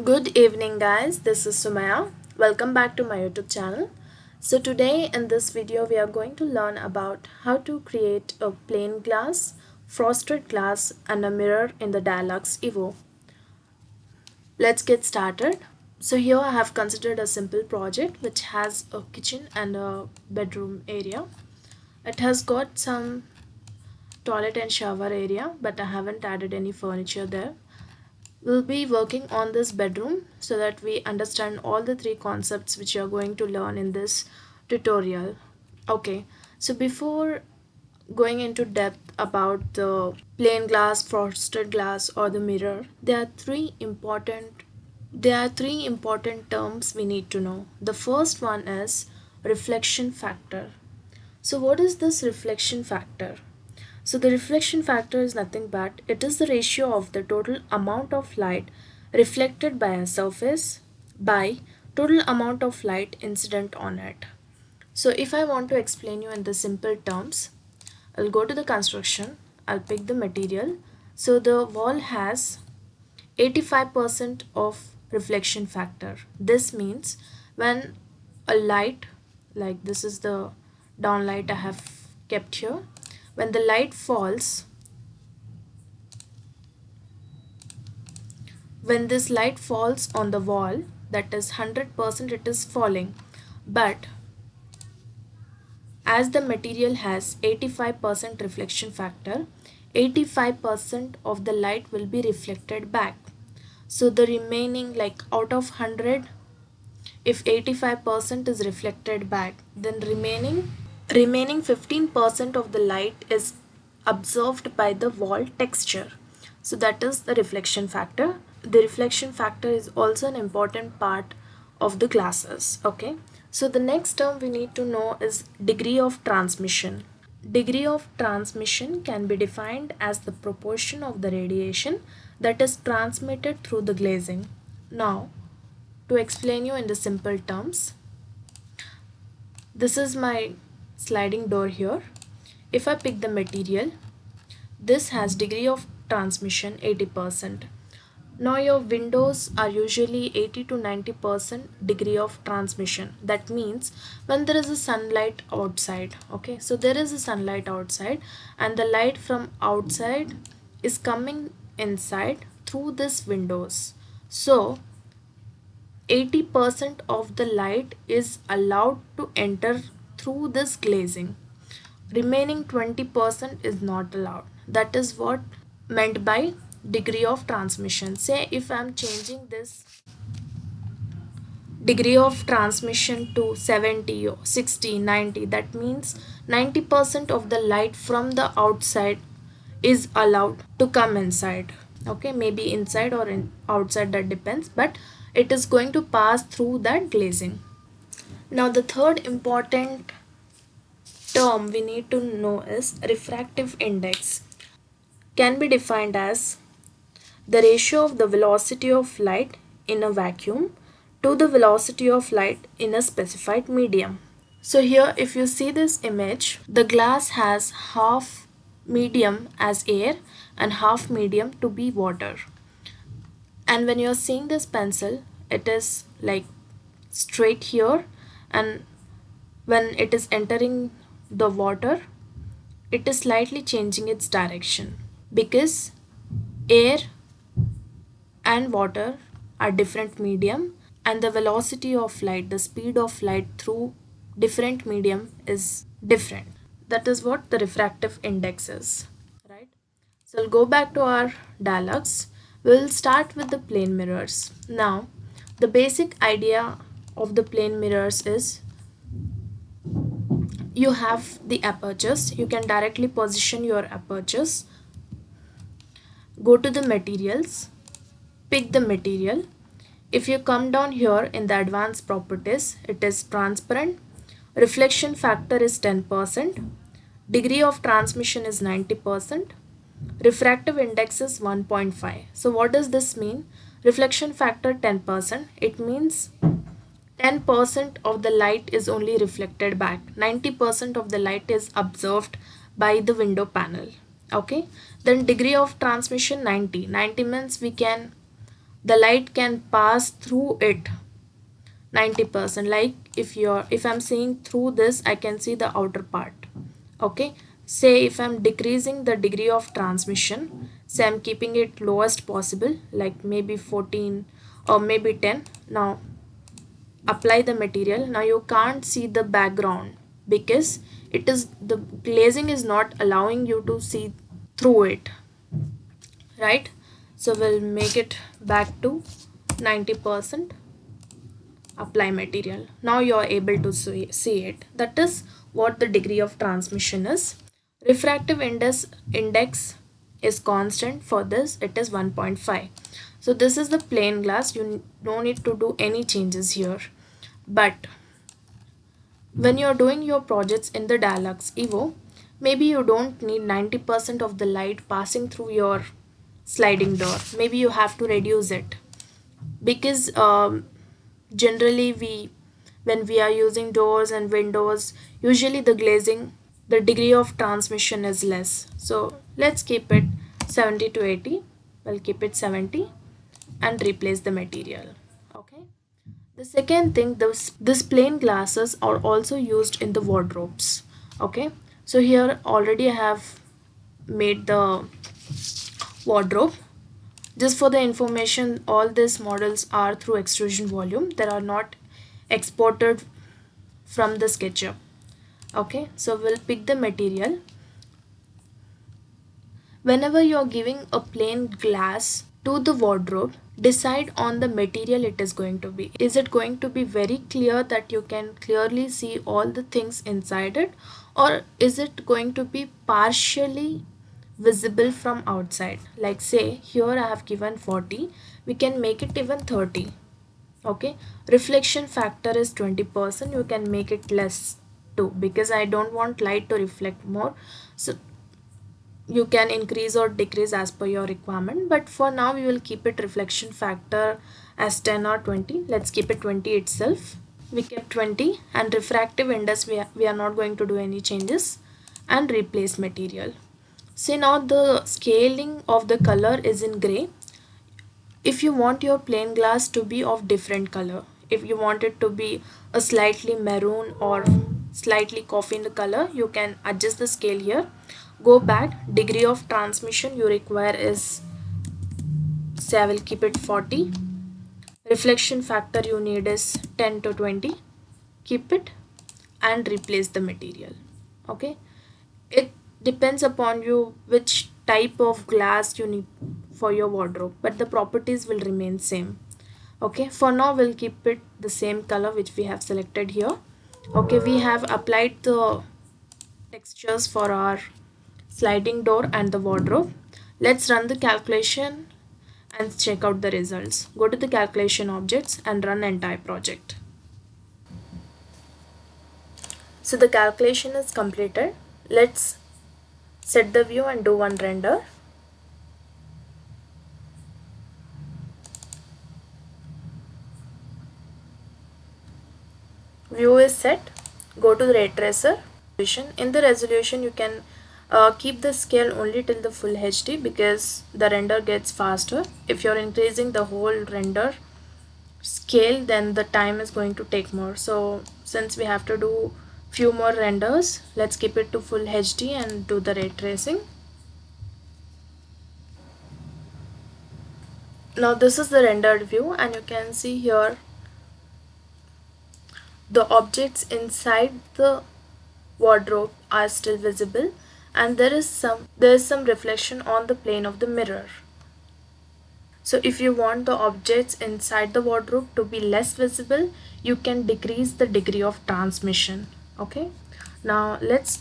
Good evening, guys. This is Sumaya. Welcome back to my YouTube channel. So, today in this video, we are going to learn about how to create a plain glass, frosted glass, and a mirror in the Dialux Evo. Let's get started. So, here I have considered a simple project which has a kitchen and a bedroom area. It has got some toilet and shower area, but I haven't added any furniture there. We'll be working on this bedroom so that we understand all the three concepts which you are going to learn in this tutorial. Okay, so before going into depth about the plain glass, frosted glass, or the mirror, there are three important terms we need to know. The first one is reflection factor. So what is this reflection factor? So the reflection factor is nothing but it is the ratio of the total amount of light reflected by a surface by total amount of light incident on it. So if I want to explain you in the simple terms, I'll go to the construction, I'll pick the material. So the wall has 85% of reflection factor. This means when a light, like this is the down light I have kept here, when the light falls, when this light falls on the wall, that is 100% it is falling. But as the material has 85% reflection factor, 85% of the light will be reflected back. So the remaining, like out of 100, if 85% is reflected back, then remaining 15% of the light is absorbed by the wall texture. So that is the reflection factor. The reflection factor is also an important part of the glasses. Okay, so the next term we need to know is degree of transmission. Degree of transmission can be defined as the proportion of the radiation that is transmitted through the glazing. Now, to explain you in the simple terms, this is my sliding door here. If I pick the material, this has degree of transmission 80%. Now your windows are usually 80 to 90% degree of transmission. That means when there is a sunlight outside, okay, so there is a sunlight outside and the light from outside is coming inside through this windows. So 80% of the light is allowed to enter through this glazing. Remaining 20% is not allowed. That is what meant by degree of transmission. Say if I am changing this degree of transmission to 70 or 60, 90, that means 90% of the light from the outside is allowed to come inside. Okay, maybe inside or in outside, that depends, but it is going to pass through that glazing. Now the third important term we need to know is refractive index. Can be defined as the ratio of the velocity of light in a vacuum to the velocity of light in a specified medium. So here if you see this image, the glass has half medium as air and half medium to be water. And when you're seeing this pencil, it is like straight here, and when it is entering the water, it is slightly changing its direction because air and water are different medium, and the velocity of light, the speed of light through different medium is different. That is what the refractive index is, right? So we'll go back to our dialogues. We'll start with the plane mirrors. Now the basic idea of the plane mirrors is you have the apertures. You can directly position your apertures. Go to the materials, pick the material. If you come down here in the advanced properties, it is transparent. Reflection factor is 10%. Degree of transmission is 90%. Refractive index is 1.5. So what does this mean? Reflection factor 10%. It means 10% of the light is only reflected back. 90% of the light is observed by the window panel. Okay. Then degree of transmission 90. 90 means we can the light can pass through it 90%. Like if I'm seeing through this, I can see the outer part. Okay, say if I'm decreasing the degree of transmission, say I'm keeping it lowest possible, like maybe 14 or maybe 10. Now apply the material. Now you can't see the background because it is the glazing is not allowing you to see through it, right? So we'll make it back to 90%. Apply material. Now you are able to see it. That is what the degree of transmission is. Refractive index is constant. For this it is 1.5. So this is the plain glass. You don't need to do any changes here. But when you're doing your projects in the Dialux Evo, maybe you don't need 90% of the light passing through your sliding door. Maybe you have to reduce it because generally when we are using doors and windows, usually the glazing, the degree of transmission is less. So let's keep it 70 to 80. We'll keep it 70 and replace the material. Okay. The second thing, this plain glasses are also used in the wardrobes. Okay, so here already I have made the wardrobe. Just for the information, all these models are through extrusion volume. They are not exported from the SketchUp. Okay, so we'll pick the material. Whenever you're giving a plain glass to the wardrobe, decide on the material it is going to be. Is it going to be very clear that you can clearly see all the things inside it, or is it going to be partially visible from outside? Like say here I have given 40, we can make it even 30. Okay, reflection factor is 20%. You can make it less too because I don't want light to reflect more. So you can increase or decrease as per your requirement, but for now we will keep it reflection factor as 10 or 20. Let's keep it 20 itself. We kept 20. And refractive index, we are not going to do any changes. And replace material. See, now the scaling of the color is in gray. If you want your plain glass to be of different color, if you want it to be a slightly maroon or slightly coffee in the color, you can adjust the scale here. Go back, degree of transmission you require is, say I will keep it 40. Reflection factor you need is 10 to 20. Keep it and replace the material. Okay, it depends upon you which type of glass you need for your wardrobe, but the properties will remain same. Okay, for now we'll keep it the same color which we have selected here. Okay, we have applied the textures for our sliding door and the wardrobe. Let's run the calculation and check out the results. Go to the calculation objects and run entire project. So the calculation is completed. Let's set the view and do one render. View is set. Go to the ray tracer. In the resolution you can keep the scale only till the full HD because the render gets faster. If you're increasing the whole render scale, then the time is going to take more. So since we have to do few more renders, let's keep it to full HD and do the ray tracing. Now this is the rendered view and you can see here the objects inside the wardrobe are still visible and there is some reflection on the plane of the mirror. So if you want the objects inside the wardrobe to be less visible, you can decrease the degree of transmission. Okay, now let's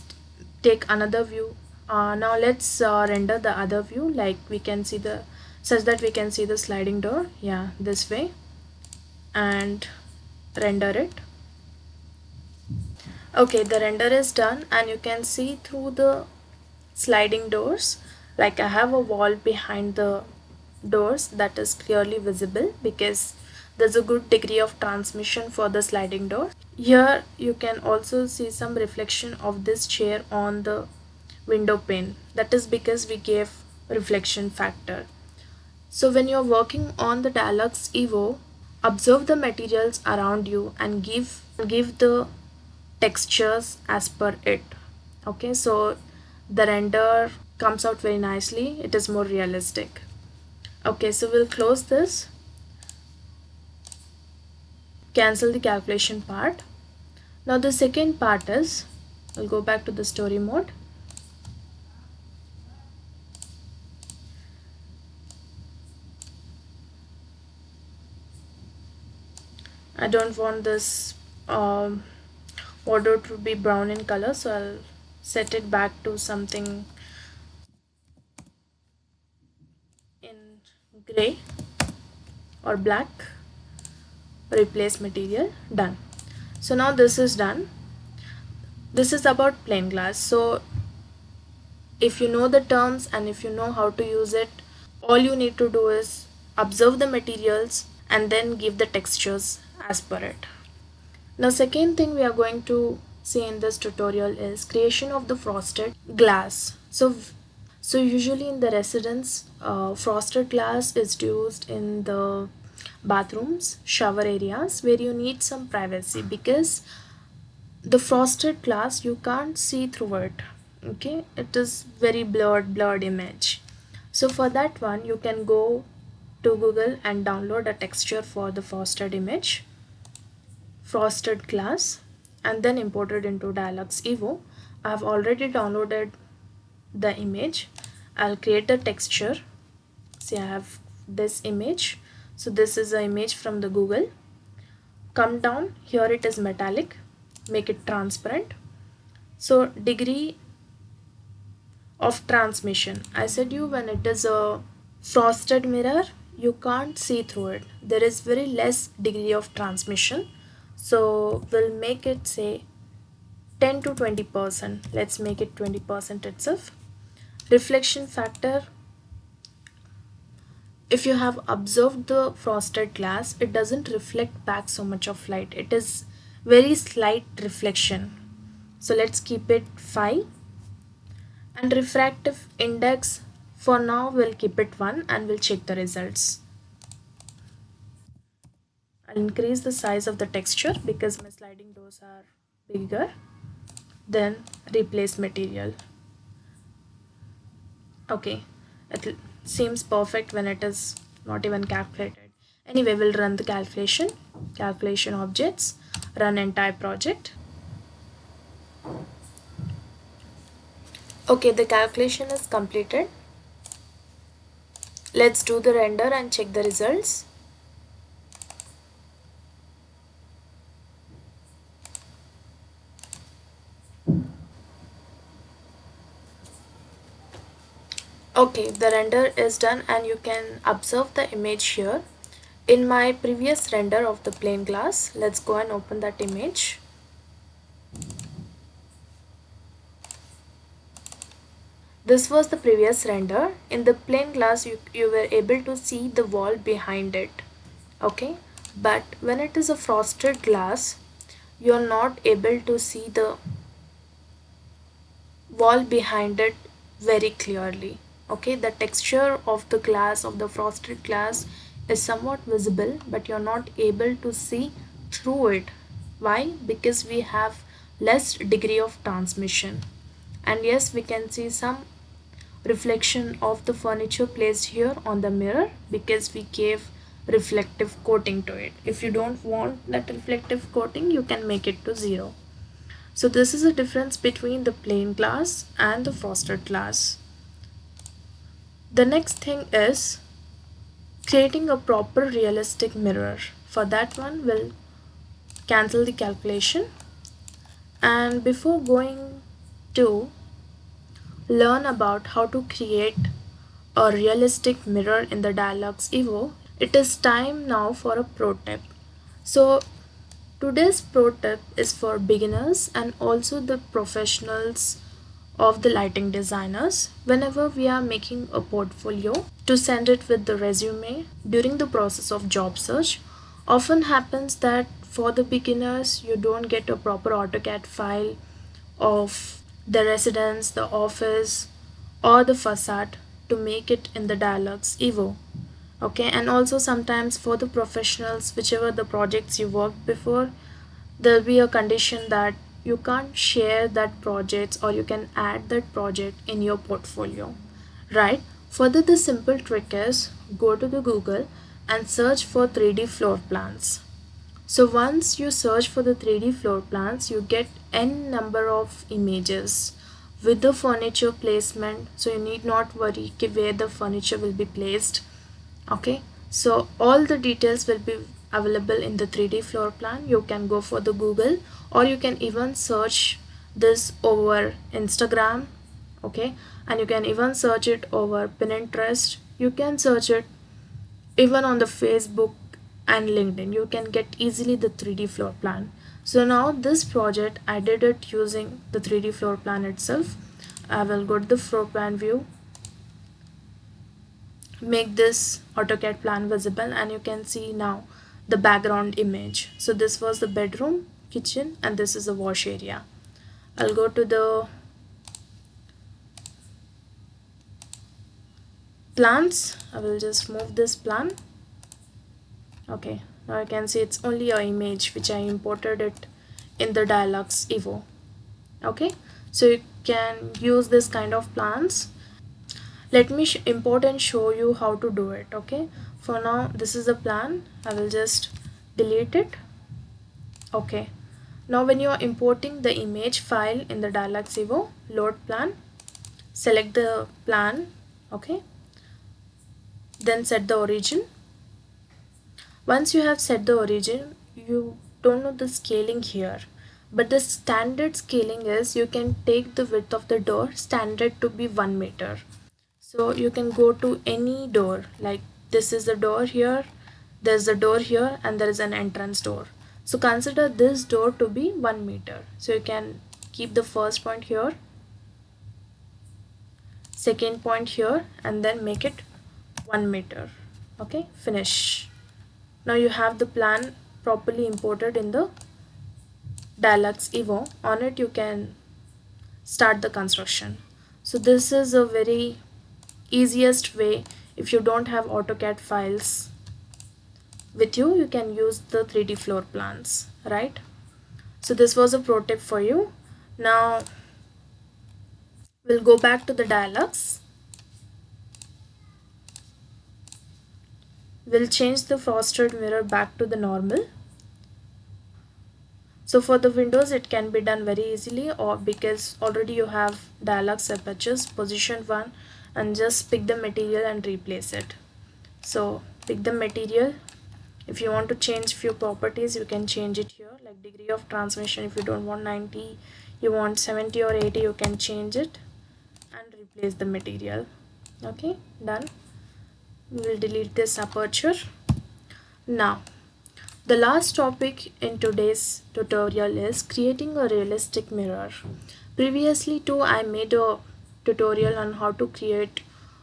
take another view. Now let's render the other view, like we can see the such that we can see the sliding door, yeah, this way, and render it. Okay, the render is done and you can see through the sliding doors. Like I have a wall behind the doors that is clearly visible because there's a good degree of transmission for the sliding door. Here you can also see some reflection of this chair on the window pane. That is because we gave reflection factor. So when you're working on the Dialux Evo, observe the materials around you and give the textures as per it. Okay, so the render comes out very nicely. It is more realistic. Okay, so we'll close this, cancel the calculation part. Now the second part is, we'll go back to the story mode. I don't want this border to be brown in color, so I'll set it back to something in gray or black. Replace material, done. So now this is done. This is about plain glass. So if you know the terms and if you know how to use it, all you need to do is observe the materials and then give the textures as per it. Now second thing we are going to see in this tutorial is creation of the frosted glass. So usually in the residence, frosted glass is used in the bathrooms, shower areas where you need some privacy, because the frosted glass you can't see through it. Okay, it is very blurred image. So for that one, you can go to Google and download a texture for the frosted image, frosted glass, and then import it into Dialux Evo. I have already downloaded the image. I'll create the texture. See, I have this image. So this is an image from the Google. Come down here, it is metallic, make it transparent. So degree of transmission, I said you, when it is a frosted mirror you can't see through it, there is very less degree of transmission. So we'll make it say 10 to 20%. Let's make it 20% itself. Reflection factor, if you have observed the frosted glass, it doesn't reflect back so much of light, it is very slight reflection. So let's keep it 5. And refractive index, for now we'll keep it 1 and we'll check the results. I'll increase the size of the texture because my sliding doors are bigger. Then replace material. Okay, it seems perfect when it is not even calculated. Anyway, we'll run the calculation objects, run entire project. Okay, the calculation is completed. Let's do the render and check the results. Okay, the render is done and you can observe the image here. In my previous render of the plain glass, let's go and open that image. This was the previous render. In the plain glass, you were able to see the wall behind it. Okay, but when it is a frosted glass, you are not able to see the wall behind it very clearly. Okay, the texture of the glass, of the frosted glass, is somewhat visible, but you're not able to see through it. Why? Because we have less degree of transmission. And yes, we can see some reflection of the furniture placed here on the mirror because we gave reflective coating to it. If you don't want that reflective coating, you can make it to 0. So this is the difference between the plain glass and the frosted glass. The next thing is creating a proper realistic mirror. For that one, we'll cancel the calculation. And before going to learn about how to create a realistic mirror in the Dialux Evo, it is time now for a pro tip. So today's pro tip is for beginners and also the professionals of the lighting designers. Whenever we are making a portfolio to send it with the resume during the process of job search, often happens that for the beginners you don't get a proper AutoCAD file of the residence, the office, or the facade to make it in the Dialux Evo. Okay, and also sometimes for the professionals, whichever the projects you worked before, there'll be a condition that you can't share that project or you can add that project in your portfolio, right? Further, the simple trick is go to the Google and search for 3D floor plans. So once you search for the 3D floor plans, you get n number of images with the furniture placement, so you need not worry where the furniture will be placed. Okay, so all the details will be available in the 3D floor plan. You can go for the Google, or you can even search this over Instagram. Okay, and you can even search it over Pinterest. You can search it even on the Facebook and LinkedIn. You can get easily the 3D floor plan. So now this project I did it using the 3D floor plan itself. I will go to the floor plan view, make this AutoCAD plan visible, and you can see now the background image. So this was the bedroom, kitchen, and this is the wash area. I'll go to the plans. I will just move this plan. Okay, now you can see it's only an image which I imported it in the Dialux Evo. Okay, so you can use this kind of plans. Let me import and show you how to do it. Okay, for now this is the plan. I will just delete it. Okay, now when you are importing the image file in the Dialux Evo, load plan, select the plan. Okay, then set the origin. Once you have set the origin, you don't know the scaling here, but the standard scaling is you can take the width of the door standard to be 1 meter. So you can go to any door, like this is the door here, there's a door here, and there is an entrance door. So consider this door to be 1 meter. So you can keep the first point here, second point here, and then make it 1 meter. Okay, finish. Now you have the plan properly imported in the Dialux Evo. On it you can start the construction. So this is a very easiest way. If you don't have AutoCAD files with you, you can use the 3D floor plans, right? So this was a pro tip for you. Now we'll go back to the Dialux. We'll change the frosted mirror back to the normal. So for the windows it can be done very easily, or because already you have Dialux apertures, position 1, and just pick the material and replace it. So pick the material. If you want to change few properties, you can change it here, like degree of transmission. If you don't want 90, you want 70 or 80, you can change it and replace the material. Okay, done. We will delete this aperture. Now the last topic in today's tutorial is creating a realistic mirror. Previously too, I made a tutorial on how to create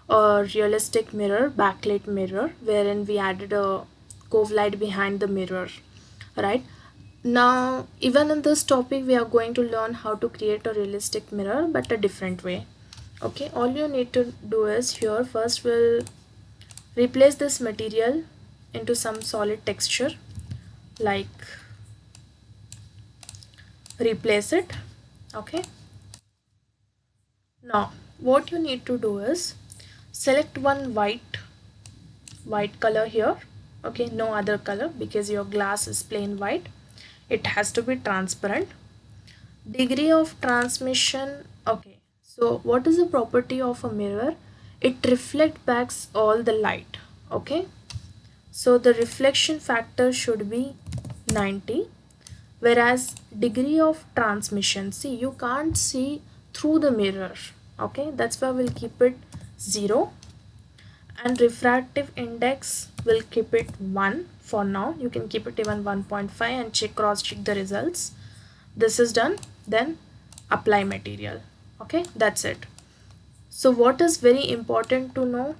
a realistic mirror, backlit mirror, wherein we added a cove light behind the mirror, right? Now even in this topic we are going to learn how to create a realistic mirror but a different way. Okay, all you need to do is here first we'll replace this material into some solid texture, like replace it. Okay, now what you need to do is select one white color here. Okay, no other color because your glass is plain white, it has to be transparent. Degree of transmission. Okay, so what is the property of a mirror? It reflects back all the light. Okay, so the reflection factor should be 90, whereas degree of transmission, see you can't see through the mirror. Okay, that's why we'll keep it 0, and refractive index will keep it 1 for now. You can keep it even 1.5 and cross check the results. This is done, then apply material. Okay, that's it. So what is very important to know?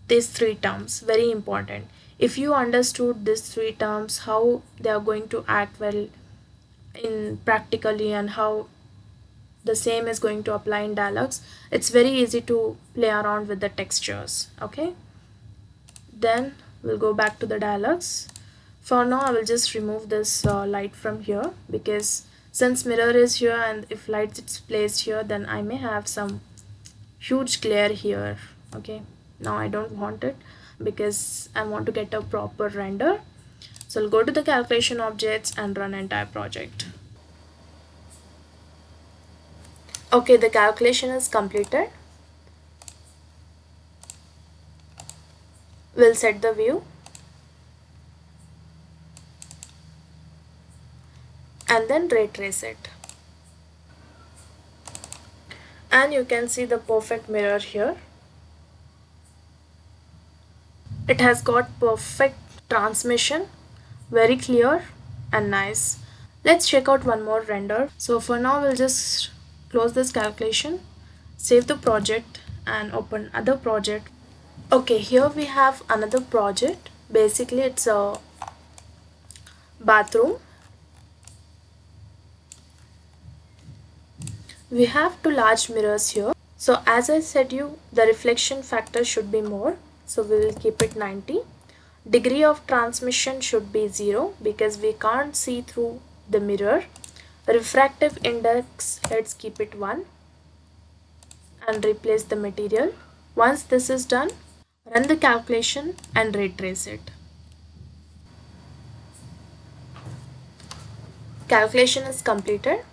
These three terms, very important. If you understood these three terms, how they are going to act well in practically and how the same is going to apply in Dialux, it's very easy to play around with the textures. Okay, Then we'll go back to the dialogues. For now I will just remove this light from here, because since mirror is here and if light is placed here, then I may have some huge glare here. Okay, now I don't want it because I want to get a proper render. So I'll go to the calculation objects and run entire project. Okay, the calculation is completed. We'll set the view and then ray trace it. And you can see the perfect mirror here. It has got perfect transmission, very clear and nice. Let's check out one more render. So for now we'll just close this calculation, save the project and open other project. Okay, here we have another project. Basically it's a bathroom. We have two large mirrors here. So as I said you, the reflection factor should be more. So we will keep it 90. Degree of transmission should be 0 because we can't see through the mirror. Refractive index, let's keep it 1 and replace the material. Once this is done, run the calculation and ray trace it. Calculation is completed.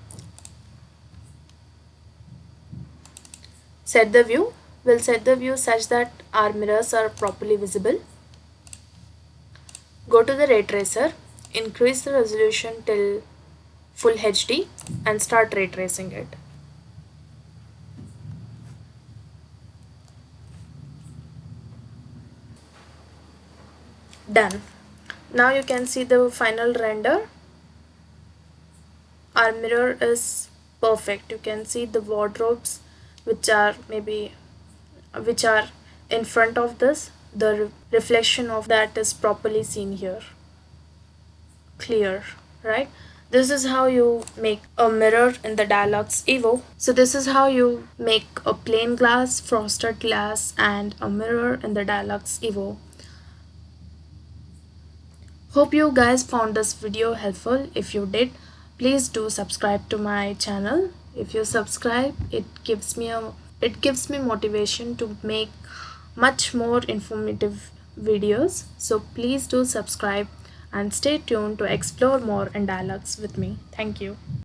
Set the view. We'll set the view such that our mirrors are properly visible. Go to the ray tracer, increase the resolution till full HD and start ray tracing it. Done. Now you can see the final render. Our mirror is perfect. You can see the wardrobes which are in front of this. The reflection of that is properly seen here. Clear, right? This is how you make a mirror in the Dialux Evo. So this is how you make a plain glass, frosted glass and a mirror in the Dialux Evo. Hope you guys found this video helpful. If you did, please do subscribe to my channel. If you subscribe, it gives me motivation to make much more informative videos. So please do subscribe and stay tuned to explore more in Dialux with me. Thank you.